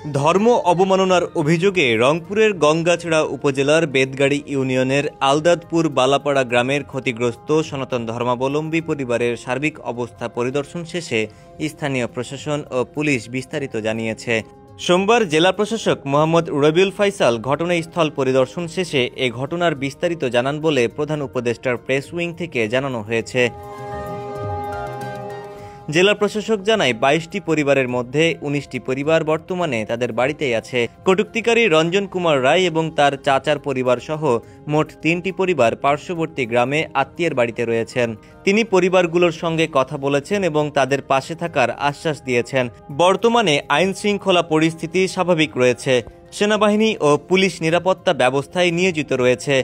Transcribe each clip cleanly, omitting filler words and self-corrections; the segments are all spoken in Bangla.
ধর্ম অবমাননার অভিযোগে রংপুরের গঙ্গাছড়া উপজেলার বেদগাড়ি ইউনিয়নের আলদাদপুর বালাপাড়া গ্রামের ক্ষতিগ্রস্ত সনাতন ধর্মাবলম্বী পরিবারের সার্বিক অবস্থা পরিদর্শন শেষে স্থানীয় প্রশাসন ও পুলিশ বিস্তারিত জানিয়েছে। সোমবার জেলা প্রশাসক মোহাম্মদ রবিউল ফাইসাল ঘটনাস্থল পরিদর্শন শেষে এ ঘটনার বিস্তারিত জানান বলে প্রধান উপদেষ্টার প্রেস উইং থেকে জানানো হয়েছে। জেলা প্রশাসক জানায় ২২টি পরিবারের মধ্যে ১৯টি পরিবার বর্তমানে তাদের বাড়িতেই আছে। কটুক্তিকারী রঞ্জন কুমার রায় এবং তার চাচার পরিবার সহ মোট ৩টি পরিবার পার্শ্ববর্তী গ্রামে আত্মীয়ের বাড়িতে রয়েছেন। তিনি পরিবারগুলোর সঙ্গে কথা বলেছেন এবং তাদের পাশে থাকার আশ্বাস দিয়েছেন। বর্তমানে আইন শৃঙ্খলা পরিস্থিতি স্বাভাবিক রয়েছে। সেনাবাহিনী ও পুলিশ নিরাপত্তা ব্যবস্থায় নিয়োজিত রয়েছে।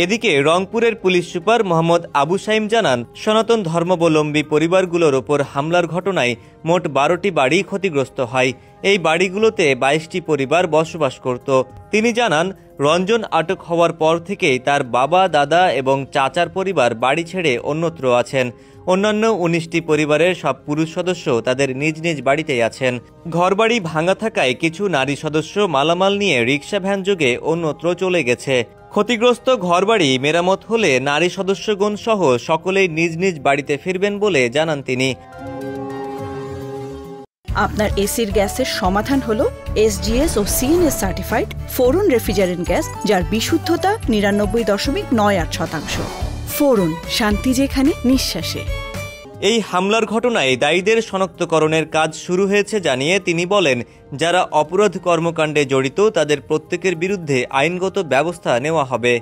এদিকে রংপুরের পুলিশ সুপার মোহাম্মদ আবু সাইম জানান, সনাতন ধর্মাবলম্বী পরিবারগুলোর ওপর হামলার ঘটনায় মোট ১২টি বাড়ি ক্ষতিগ্রস্ত হয়। এই বাড়িগুলোতে ২২টি পরিবার বসবাস করত। তিনি জানান, রঞ্জন আটক হওয়ার পর থেকেই তার বাবা, দাদা এবং চাচার পরিবার বাড়ি ছেড়ে অন্যত্র আছেন। অন্যান্য ১৯টি পরিবারের সব পুরুষ সদস্য তাদের নিজ নিজ বাড়িতেই আছেন। ঘরবাড়ি ভাঙা থাকায় কিছু নারী সদস্য মালামাল নিয়ে রিকশা ভ্যান যোগে অন্যত্র চলে গেছে। ক্ষতিগ্রস্ত ঘরবাড়ি মেরামত হলে নারী সদস্যগণ সহ সকলেই নিজ নিজ বাড়িতে ফিরবেন বলে জানান তিনি। আপনার এসির গ্যাসের সমাধান হলো SGS ও CNS সার্টিফাইড ফোরন রেফ্রিজারেন্ট গ্যাস, যার বিশুদ্ধতা ৯৯.৯৮%। ফোরন, শান্তি যেখানে, নিঃশ্বাসে। এই হামলার ঘটনায় দায়ীদের শনাক্তকরণের কাজ শুরু হয়েছে জানিয়ে তিনি বলেন, যারা অপরাধ কর্মকাণ্ডে জড়িত তাদের প্রত্যেকের বিরুদ্ধে আইনগত ব্যবস্থা নেওয়া হবে।